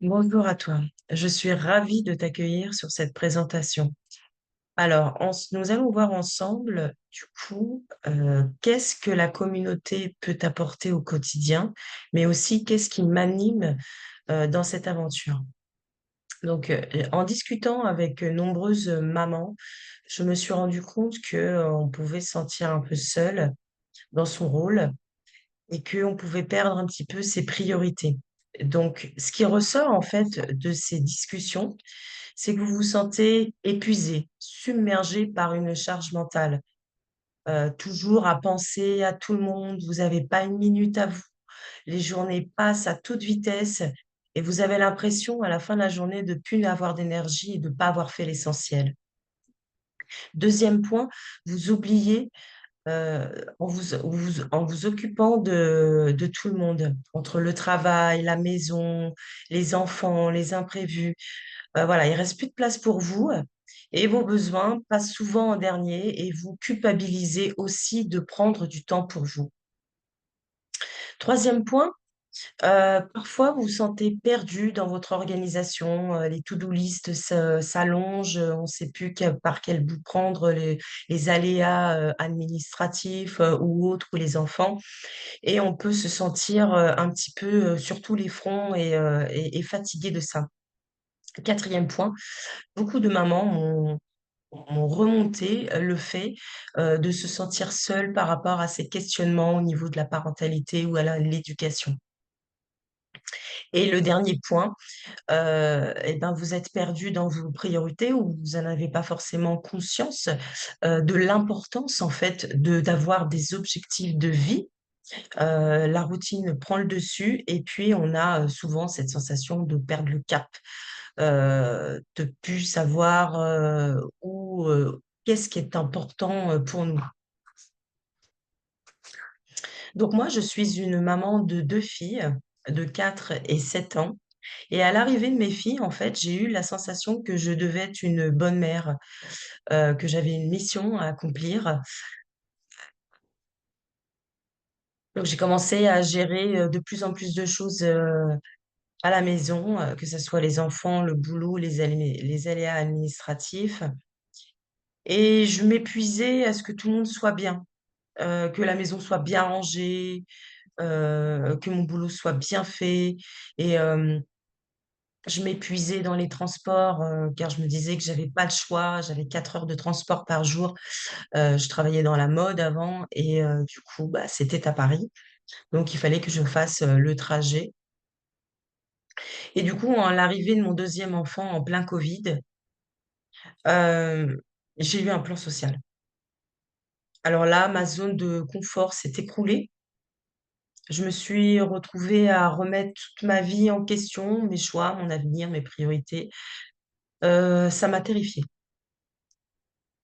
Bonjour à toi. Je suis ravie de t'accueillir sur cette présentation. Alors, nous allons voir ensemble, du coup, qu'est-ce que la communauté peut apporter au quotidien, mais aussi qu'est-ce qui m'anime dans cette aventure. Donc, en discutant avec nombreuses mamans, je me suis rendu compte que on pouvait se sentir un peu seul dans son rôle et qu'on pouvait perdre un petit peu ses priorités. Donc, ce qui ressort en fait de ces discussions, c'est que vous vous sentez épuisé, submergé par une charge mentale, toujours à penser à tout le monde, vous n'avez pas une minute à vous. Les journées passent à toute vitesse et vous avez l'impression à la fin de la journée de plus avoir d'énergie et de pas avoir fait l'essentiel. Deuxième point, vous oubliez, en vous occupant de tout le monde, entre le travail, la maison, les enfants, les imprévus. Voilà, il reste plus de place pour vous et vos besoins passent souvent en dernier et vous culpabilisez aussi de prendre du temps pour vous. Troisième point, parfois vous vous sentez perdu dans votre organisation, les to-do list s'allongent, on ne sait plus par quel bout prendre les aléas, administratifs, ou autres, ou les enfants et on peut se sentir, un petit peu, sur tous les fronts et fatigué de ça. Quatrième point, beaucoup de mamans m'ont remonté, le fait, de se sentir seule par rapport à ces questionnements au niveau de la parentalité ou à l'éducation. Et le dernier point, et ben, vous êtes perdu dans vos priorités ou vous en avez pas forcément conscience, de l'importance en fait d'avoir des objectifs de vie. La routine prend le dessus et puis on a, souvent cette sensation de perdre le cap, de plus savoir, qu'est-ce qui est important, pour nous. Donc moi, je suis une maman de 2 filles, de 4 et 7 ans et à l'arrivée de mes filles, en fait, j'ai eu la sensation que je devais être une bonne mère, que j'avais une mission à accomplir. Donc j'ai commencé à gérer, de plus en plus de choses, à la maison, que ça soit les enfants, le boulot, les aléas administratifs et je m'épuisais à ce que tout le monde soit bien, que la maison soit bien rangée, que mon boulot soit bien fait et je m'épuisais dans les transports, car je me disais que j'avais pas le choix. J'avais 4 heures de transport par jour. Je travaillais dans la mode avant et du coup, bah, c'était à Paris, donc il fallait que je fasse, le trajet et du coup, à l'arrivée de mon deuxième enfant en plein covid, hem, j'ai eu un plan social. Alors là, ma zone de confort s'est écroulée. Je me suis retrouvée à remettre toute ma vie en question, mes choix, mon avenir, mes priorités. Ça m'a terrifiée.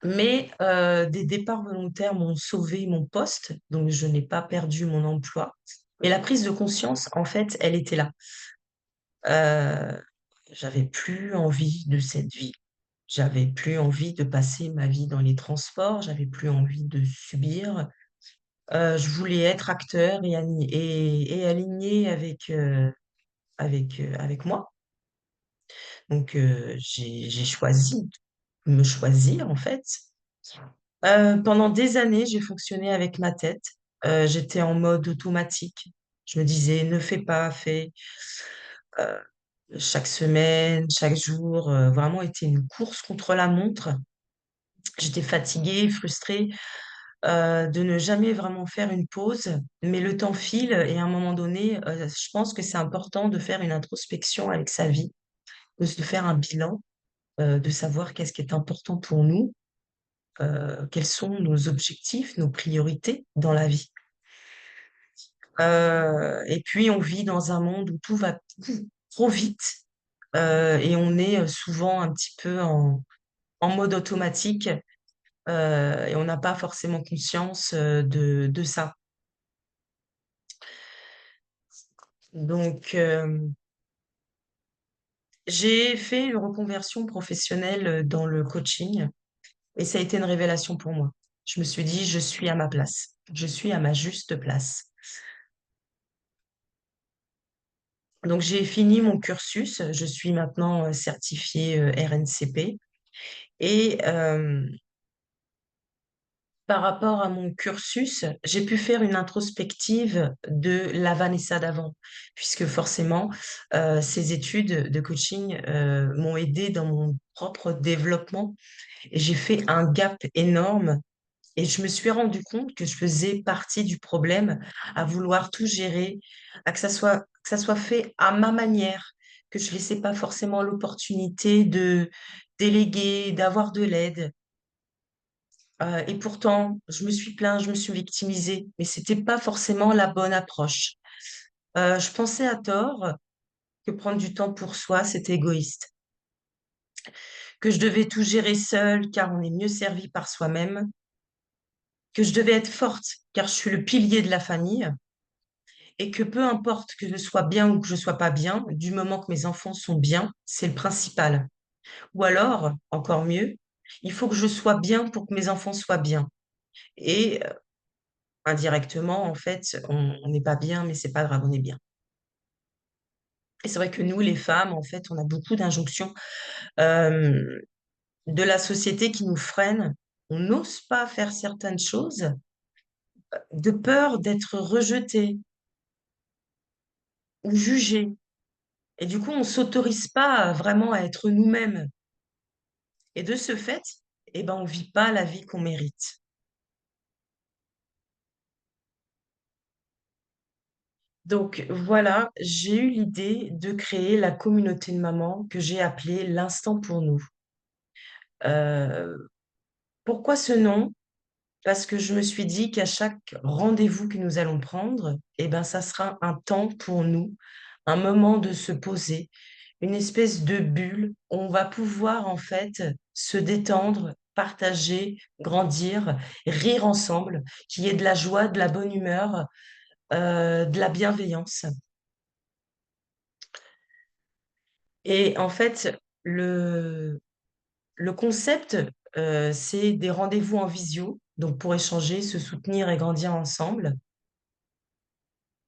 Mais des départs volontaires m'ont sauvé mon poste, donc je n'ai pas perdu mon emploi et la prise de conscience, en fait, elle était là. Heu, j'avais plus envie de cette vie. J'avais plus envie de passer ma vie dans les transports, j'avais plus envie de subir. Je voulais être acteur et aligné avec moi. Donc j'ai choisi de me choisir, en fait. Pendant des années, j'ai fonctionné avec ma tête. J'étais en mode automatique. Je me disais: «Ne fais pas, fais». Heu, chaque semaine, chaque jour, vraiment était une course contre la montre. J'étais fatiguée, frustrée, de ne jamais vraiment faire une pause, mais le temps file et à un moment donné, je pense que c'est important de faire une introspection avec sa vie, de se faire un bilan, de savoir qu'est-ce qui est important pour nous, quels sont nos objectifs, nos priorités dans la vie. Et puis on vit dans un monde où tout va trop vite, et on est, souvent un petit peu en mode automatique, et on n'a pas forcément conscience, de ça. Donc j'ai fait une reconversion professionnelle, dans le coaching et ça a été une révélation pour moi. Je me suis dit: «Je suis à ma place. Je suis à ma juste place». Donc, j'ai fini mon cursus. Je suis maintenant certifiée RNCP. Et par rapport à mon cursus, j'ai pu faire une introspective de la Vanessa d'avant, puisque forcément, ces études de coaching m'ont aidé dans mon propre développement. Et j'ai fait un gap énorme. Et je me suis rendu compte que je faisais partie du problème à vouloir tout gérer, que ça soit fait à ma manière, que je laissais pas forcément l'opportunité de déléguer, d'avoir de l'aide. Et pourtant, je me suis plaint, je me suis victimisée, mais c'était pas forcément la bonne approche. Je pensais à tort que prendre du temps pour soi, c'était égoïste, que je devais tout gérer seule car on est mieux servi par soi-même, que je devais être forte car je suis le pilier de la famille et que peu importe que je sois bien ou que je sois pas bien, du moment que mes enfants sont bien, c'est le principal. Ou alors, encore mieux, il faut que je sois bien pour que mes enfants soient bien. Et indirectement, en fait, on n'est pas bien, mais c'est pas grave, on est bien. Et c'est vrai que nous, les femmes, en fait, on a beaucoup d'injonctions euh, de la société qui nous freinent. On n'ose pas faire certaines choses de peur d'être rejeté ou jugé. Et du coup, on s'autorise pas vraiment à être nous-mêmes. Et de ce fait, eh ben, on vit pas la vie qu'on mérite. Donc voilà, j'ai eu l'idée de créer la communauté de mamans que j'ai appelée l'Instant pour nous. Euh, Pourquoi ce nom? Parce que je me suis dit qu'à chaque rendez-vous que nous allons prendre, eh ben, ça sera un temps pour nous, un moment de se poser, une espèce de bulle où on va pouvoir en fait se détendre, partager, grandir, rire ensemble, qu'il y ait de la joie, de la bonne humeur, de la bienveillance. Et en fait, le concept, c'est des rendez-vous en visio, donc pour échanger, se soutenir et grandir ensemble,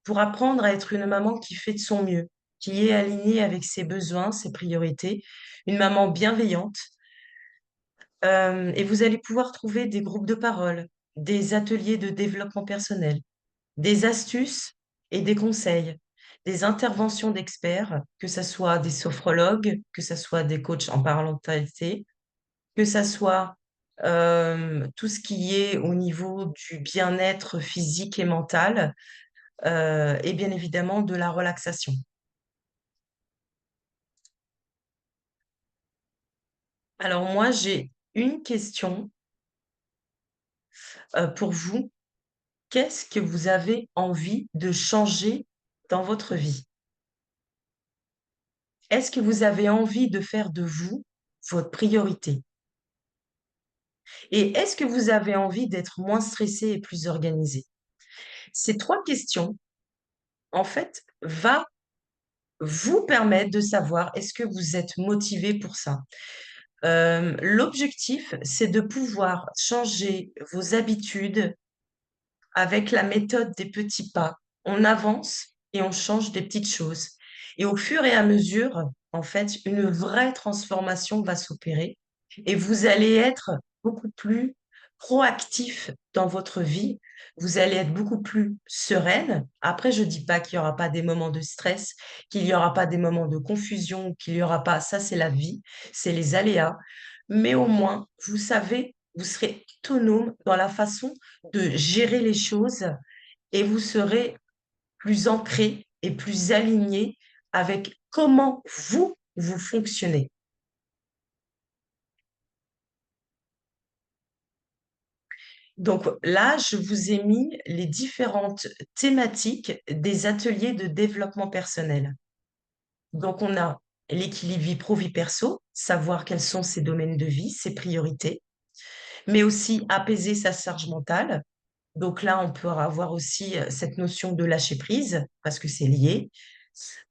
pour apprendre à être une maman qui fait de son mieux, qui est alignée avec ses besoins, ses priorités, une maman bienveillante. Et vous allez pouvoir trouver des groupes de parole, des ateliers de développement personnel, des astuces et des conseils, des interventions d'experts, que ce soit des sophrologues, que ce soit des coachs en parentalité, que ça soit tout ce qui est au niveau du bien-être physique et mental, et bien évidemment de la relaxation. Alors moi, j'ai une question pour vous. Qu'est-ce que vous avez envie de changer dans votre vie? Est-ce que vous avez envie de faire de vous votre priorité? Et est-ce que vous avez envie d'être moins stressé et plus organisé? Ces trois questions, en fait, va vous permettre de savoir est-ce que vous êtes motivé pour ça. L'objectif, c'est de pouvoir changer vos habitudes avec la méthode des petits pas. On avance et on change des petites choses. Et au fur et à mesure, en fait, une vraie transformation va s'opérer et vous allez être beaucoup plus proactif dans votre vie. Vous allez être beaucoup plus sereine. Après, je dis pas qu'il y aura pas des moments de stress, qu'il y aura pas des moments de confusion, qu'il y aura pas, ça c'est la vie, c'est les aléas. Mais au moins, vous savez, vous serez autonome dans la façon de gérer les choses et vous serez plus ancré et plus aligné avec comment vous fonctionnez. Donc là, je vous ai mis les différentes thématiques des ateliers de développement personnel. Donc on a l'équilibre vie pro, vie perso, savoir quels sont ses domaines de vie, ses priorités, mais aussi apaiser sa charge mentale. Donc là, on peut avoir aussi cette notion de lâcher prise, parce que c'est lié.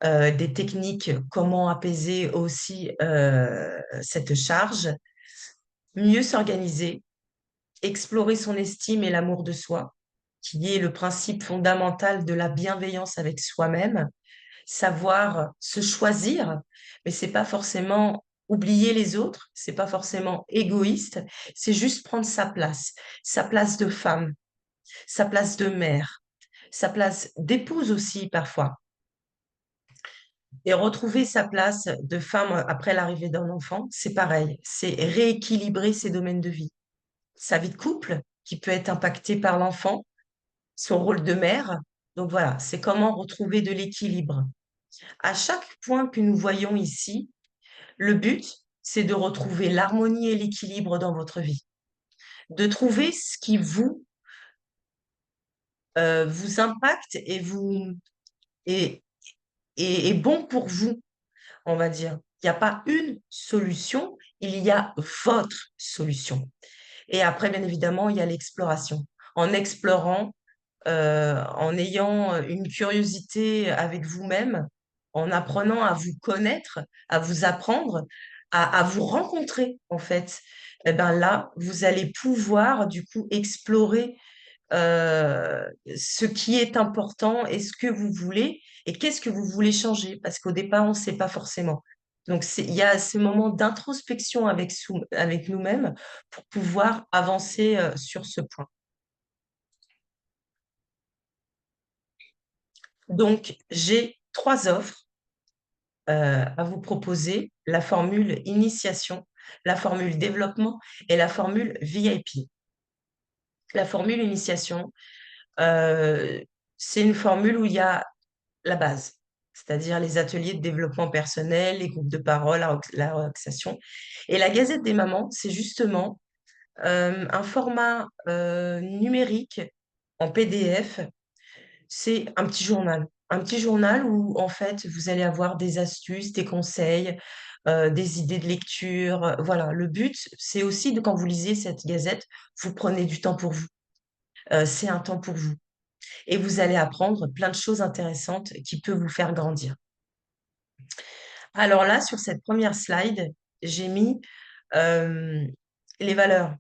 Des techniques, comment apaiser aussi cette charge, mieux s'organiser, explorer son estime et l'amour de soi, qui est le principe fondamental de la bienveillance avec soi-même, savoir se choisir, mais c'est pas forcément oublier les autres, c'est pas forcément égoïste, c'est juste prendre sa place de femme, sa place de mère, sa place d'épouse aussi parfois, et retrouver sa place de femme après l'arrivée d'un enfant, c'est pareil, c'est rééquilibrer ses domaines de vie. Sa vie de couple, qui peut être impactée par l'enfant, son rôle de mère. Donc voilà, c'est comment retrouver de l'équilibre. À chaque point que nous voyons ici, le but, c'est de retrouver l'harmonie et l'équilibre dans votre vie, de trouver ce qui vous impacte et, est bon pour vous, on va dire. Il n'y a pas une solution, il y a votre solution. Et après, bien évidemment, il y a l'exploration. En explorant, en ayant une curiosité avec vous-même, en apprenant à vous connaître, à vous apprendre, à vous rencontrer, en fait, eh ben là, vous allez pouvoir, du coup, explorer ce qui est important et ce que vous voulez et qu'est-ce que vous voulez changer, parce qu'au départ, on ne sait pas forcément. Donc, il y a ce moment d'introspection avec nous-mêmes pour pouvoir avancer sur ce point. Donc, j'ai trois offres à vous proposer, la formule initiation, la formule développement et la formule VIP. La formule initiation, euh, c'est une formule où il y a la base, c'est-à-dire les ateliers de développement personnel, les groupes de parole, la relaxation. Et la Gazette des mamans, c'est justement un format numérique en PDF. C'est un petit journal. Un petit journal où, en fait, vous allez avoir des astuces, des conseils, des idées de lecture. Voilà, le but, c'est aussi de quand vous lisez cette gazette, vous prenez du temps pour vous. C'est un temps pour vous. Et vous allez apprendre plein de choses intéressantes qui peuvent vous faire grandir. Alors là, sur cette première slide, j'ai mis euh, les valeurs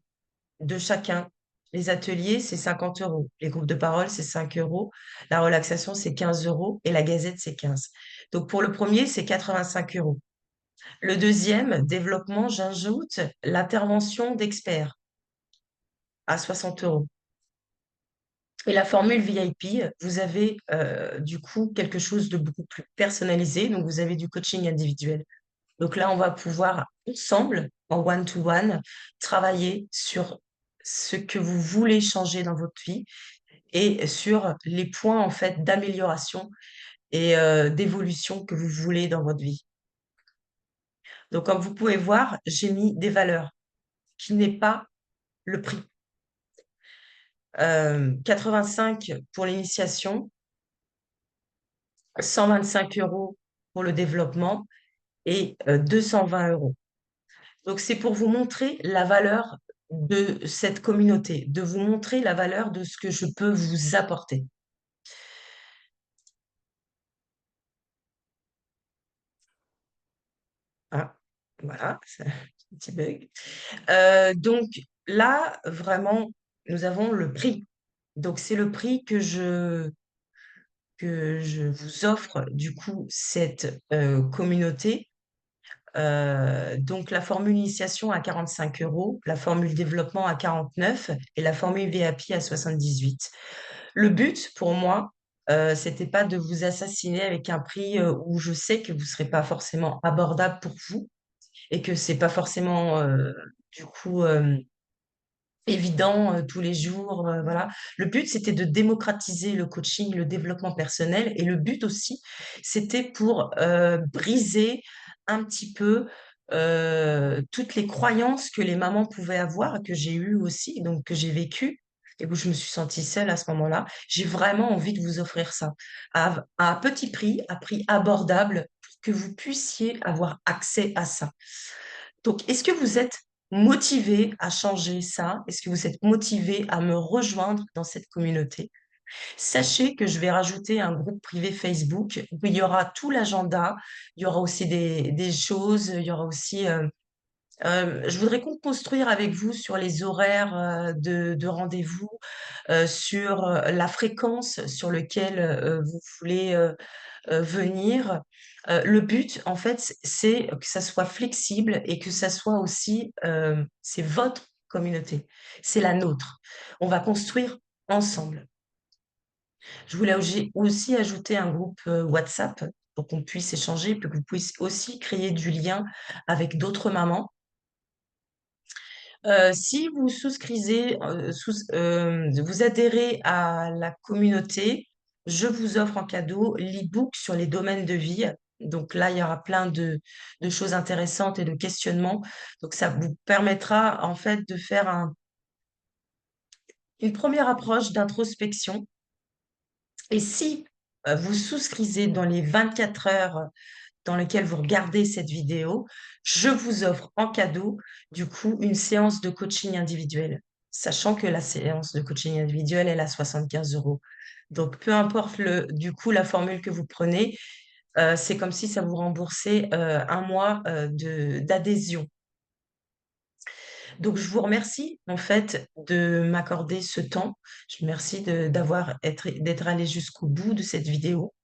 de chacun. Les ateliers, c'est 50 euros. Les groupes de parole, c'est 5 euros. La relaxation, c'est 15 euros. Et la gazette, c'est 15. Donc pour le premier, c'est 85 euros. Le deuxième, développement, j'ajoute l'intervention d'experts à 60 euros. Et la formule VIP, vous avez du coup quelque chose de beaucoup plus personnalisé. Donc vous avez du coaching individuel. Donc là, on va pouvoir ensemble, en one-to-one, travailler sur ce que vous voulez changer dans votre vie et sur les points en fait d'amélioration et d'évolution que vous voulez dans votre vie. Donc, comme vous pouvez voir, j'ai mis des valeurs qui n'est pas le prix. 85 pour l'initiation, 125 euros pour le développement et 220 euros. Donc, c'est pour vous montrer la valeur de cette communauté, de vous montrer la valeur de ce que je peux vous apporter. Ah, voilà, c'est un petit bug. Donc là, vraiment, nous avons le prix. Donc c'est le prix que je vous offre, du coup, cette communauté. Donc la formule initiation à 45 euros, la formule développement à 49 et la formule VIP à 78. Le but pour moi, c'était pas de vous assassiner avec un prix où je sais que vous ne serez pas forcément abordable pour vous et que c'est pas forcément du coup évident tous les jours. Voilà. Le but, c'était de démocratiser le coaching, le développement personnel. Et le but aussi, c'était pour briser un petit peu toutes les croyances que les mamans pouvaient avoir, que j'ai eues aussi, donc que j'ai vécues. Et où je me suis sentie seule à ce moment-là. J'ai vraiment envie de vous offrir ça à un petit prix, à prix abordable, pour que vous puissiez avoir accès à ça. Donc, est-ce que vous êtes motivé à changer ça? Est-ce que vous êtes motivé à me rejoindre dans cette communauté? Sachez que je vais rajouter un groupe privé Facebook où il y aura tout l'agenda, il y aura aussi des choses, il y aura aussi Je voudrais construire avec vous sur les horaires, de rendez-vous, sur, la fréquence sur lequel, vous voulez, venir. Le but, en fait, c'est que ça soit flexible et que ça soit aussi, c'est votre communauté, c'est la nôtre. On va construire ensemble. Je voulais aussi ajouter un groupe, WhatsApp pour qu'on puisse échanger, puis que vous puissiez aussi créer du lien avec d'autres mamans. Si vous souscrivez, vous adhérez à la communauté, je vous offre en cadeau l'e-book sur les domaines de vie. Donc là, il y aura plein de choses intéressantes et de questionnements. Donc ça vous permettra en fait de faire une première approche d'introspection. Et si, vous souscrivez dans les 24 heures dans lequel vous regardez cette vidéo, je vous offre en cadeau, du coup, une séance de coaching individuel, sachant que la séance de coaching individuel, elle est à 75 €. Donc, peu importe du coup, la formule que vous prenez, c'est comme si ça vous remboursait 1 mois d'adhésion. Donc, je vous remercie, en fait, de m'accorder ce temps. Je vous remercie d'être allé jusqu'au bout de cette vidéo.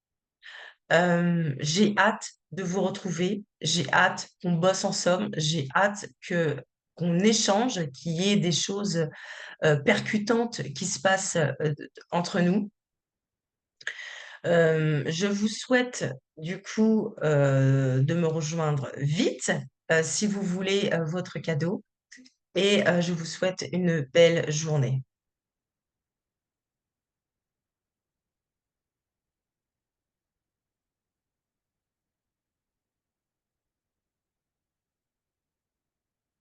J'ai hâte de vous retrouver, j'ai hâte qu'on bosse ensemble, j'ai hâte qu'on échange, qu'il y ait des choses, percutantes qui se passent, entre nous. Je vous souhaite du coup, de me rejoindre vite, si vous voulez, votre cadeau et je vous souhaite une belle journée.